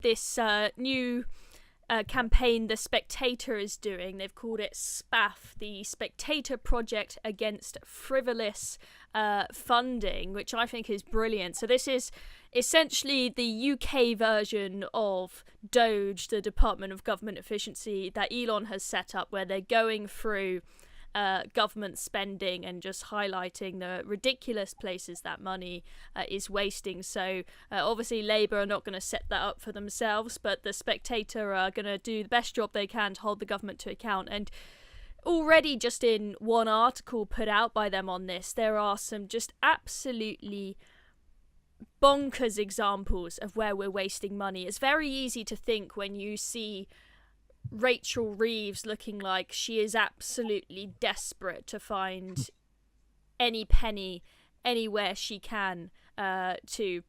this new campaign the Spectator is doing. They've called it spaff, the Spectator Project Against Frivolous Funding, which I think is brilliant. So this is essentially the UK version of Doge, the Department of Government Efficiency that Elon has set up, where they're going through government spending and just highlighting the ridiculous places that money is wasting. So obviously Labour are not going to set that up for themselves, but the Spectator are going to do the best job they can to hold the government to account. And already just in one article put out by them on this, there are some just absolutely bonkers examples of where we're wasting money. It's very easy to think when you see Rachel Reeves looking like she is absolutely desperate to find any penny anywhere she can to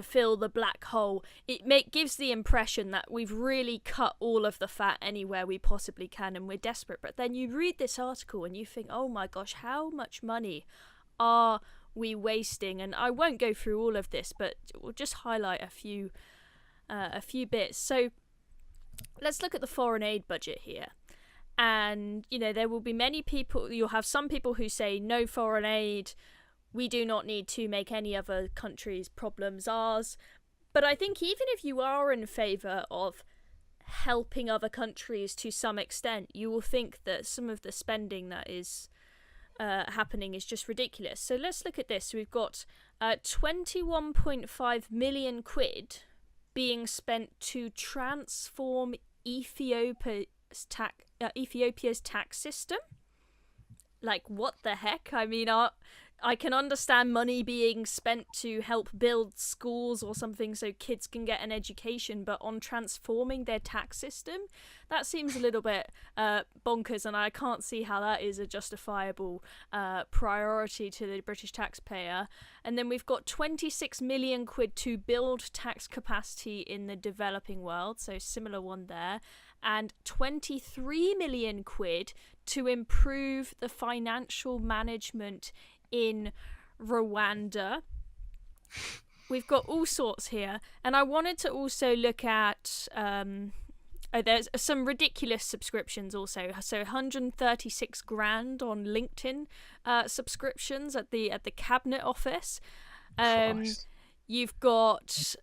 fill the black hole. It gives the impression that we've really cut all of the fat anywhere we possibly can and we're desperate. But then you read this article and you think, oh my gosh, how much money are we wasting? And I won't go through all of this, but we'll just highlight a few bits. So let's look at the foreign aid budget here. And, there will be many people, you'll have some people who say no foreign aid, we do not need to make any other country's problems ours. But I think even if you are in favour of helping other countries to some extent, you will think that some of the spending that is happening is just ridiculous. So let's look at this. So we've got 21.5 million quid being spent to transform Ethiopia's tax system. Like, what the heck? I mean, I can understand money being spent to help build schools or something so kids can get an education, but on transforming their tax system, that seems a little bit bonkers, and I can't see how that is a justifiable priority to the British taxpayer. And then we've got 26 million quid to build tax capacity in the developing world, so similar one there, and 23 million quid to improve the financial management in Rwanda. We've got all sorts here, and I wanted to also look at there's some ridiculous subscriptions also. So 136 grand on LinkedIn subscriptions at the cabinet office. You've got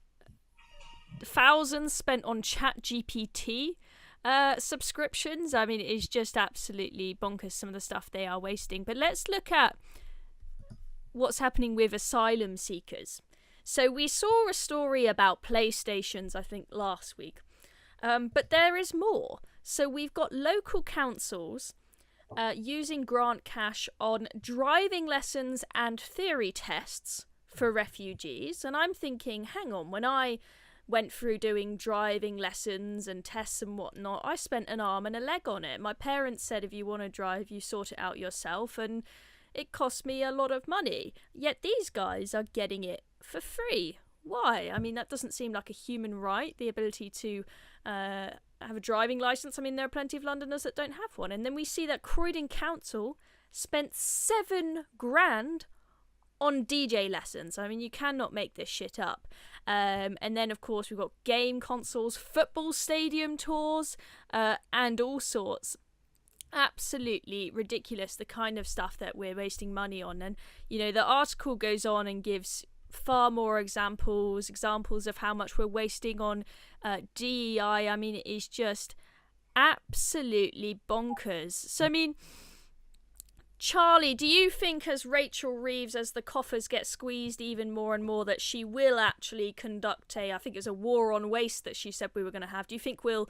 thousands spent on ChatGPT subscriptions. I mean, it's just absolutely bonkers, some of the stuff they are wasting. But let's look at what's happening with asylum seekers. So we saw a story about PlayStations, I think, last week. But there is more. So we've got local councils using grant cash on driving lessons and theory tests for refugees. And I'm thinking, hang on, when I went through doing driving lessons and tests and whatnot, I spent an arm and a leg on it. My parents said, if you want to drive, you sort it out yourself. And it cost me a lot of money. Yet these guys are getting it for free. Why? I mean, that doesn't seem like a human right, the ability to have a driving licence. I mean, there are plenty of Londoners that don't have one. And then we see that Croydon Council spent 7 grand on DJ lessons. I mean, you cannot make this shit up. And then, of course, we've got game consoles, football stadium tours, and all sorts. Absolutely ridiculous, the kind of stuff that we're wasting money on. And the article goes on and gives far more examples of how much we're wasting on DEI. I mean, it is just absolutely bonkers. So I mean, Charlie, do you think, as Rachel Reeves, as the coffers get squeezed even more and more, that she will actually conduct I think it was a war on waste that she said we were going to have? Do you think we'll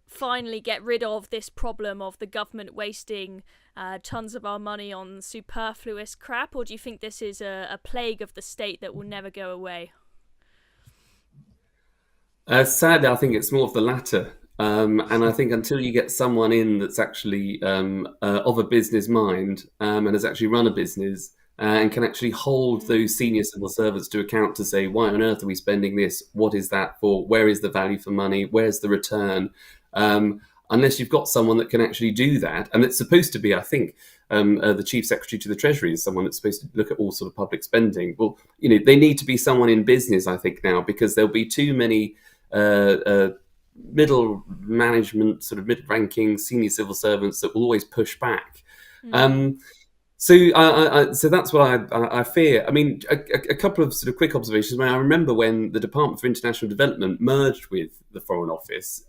finally get rid of this problem of the government wasting tons of our money on superfluous crap, or do you think this is a plague of the state that will never go away? Sadly, I think it's more of the latter. And I think until you get someone in that's actually of a business mind and has actually run a business and can actually hold those senior civil servants to account to say, why on earth are we spending this? What is that for? Where is the value for money? Where's the return? unless you've got someone that can actually do that. And it's supposed to be, I think, the chief secretary to the Treasury is someone that's supposed to look at all sort of public spending. Well, they need to be someone in business, I think, now, because there'll be too many middle management, sort of mid-ranking senior civil servants that will always push back. So that's what I fear. I mean, a couple of sort of quick observations. I remember when the Department for International Development merged with the Foreign Office,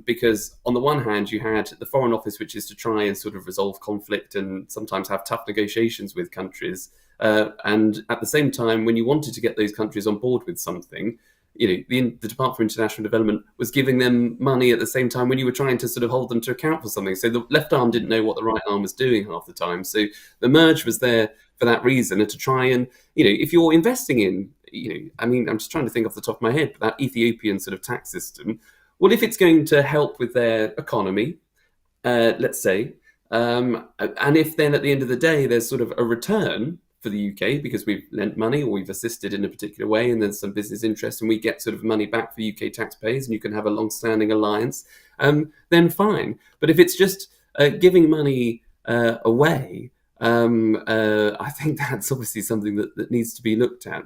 because on the one hand, you had the Foreign Office, which is to try and sort of resolve conflict and sometimes have tough negotiations with countries. And at the same time, when you wanted to get those countries on board with something, the Department for International Development was giving them money at the same time when you were trying to sort of hold them to account for something. So the left arm didn't know what the right arm was doing half the time. So the merge was there for that reason, and to try and, if you're investing in, I mean, I'm just trying to think off the top of my head, but that Ethiopian sort of tax system, well, if it's going to help with their economy, let's say, and if then at the end of the day there's sort of a return for the UK because we've lent money or we've assisted in a particular way and there's some business interest and we get sort of money back for UK taxpayers and you can have a long-standing alliance, then fine. But if it's just giving money away, I think that's obviously something that needs to be looked at.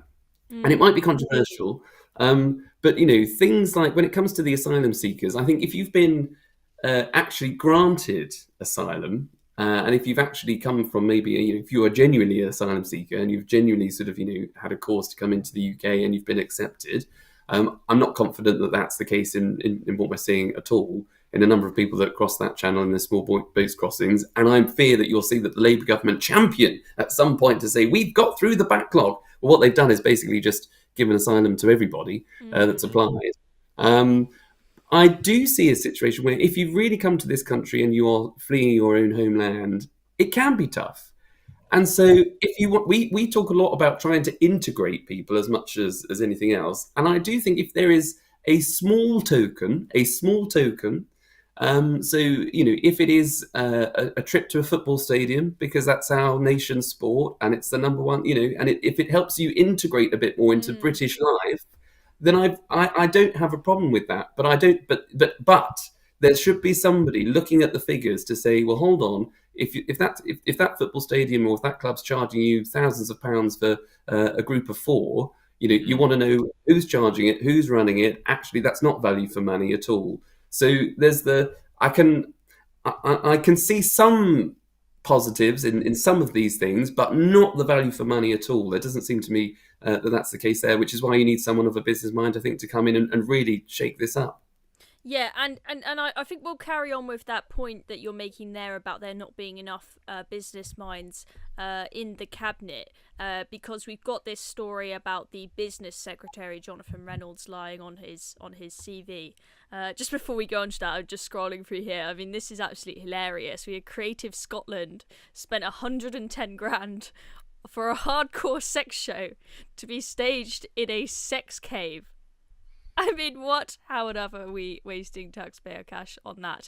And it might be controversial, but things like when it comes to the asylum seekers, I think if you've been actually granted asylum, and if you've actually come from maybe, if you are genuinely an asylum seeker and you've genuinely sort of, had a cause to come into the UK and you've been accepted, I'm not confident that that's the case in what we're seeing at all in a number of people that cross that channel in the small boat crossings. And I fear that you'll see that the Labour government champion at some point to say, we've got through the backlog. Well, what they've done is basically just given asylum to everybody that's applied. I do see a situation where if you've really come to this country and you are fleeing your own homeland, it can be tough. And so if you want, we talk a lot about trying to integrate people as much as anything else. And I do think if there is a small token, so, if it is a trip to a football stadium, because that's our nation's sport and it's the number one, and if it helps you integrate a bit more into British life, then I don't have a problem with that. But there should be somebody looking at the figures to say, well, hold on, if that football stadium or if that club's charging you thousands of pounds for a group of four, you want to know who's charging it, who's running it. Actually, that's not value for money at all. So there's I can see some positives in some of these things, but not the value for money at all. It doesn't seem to me that that's the case there, which is why you need someone of a business mind, I think, to come in and really shake this up. Yeah, and I think we'll carry on with that point that you're making there about there not being enough business minds in the cabinet, because we've got this story about the business secretary Jonathan Reynolds lying on his CV. Just before we go on to that, I'm just scrolling through here. I mean, this is absolutely hilarious. We had Creative Scotland spent 110 grand for a hardcore sex show to be staged in a sex cave. I mean, what? How on earth are we wasting taxpayer cash on that?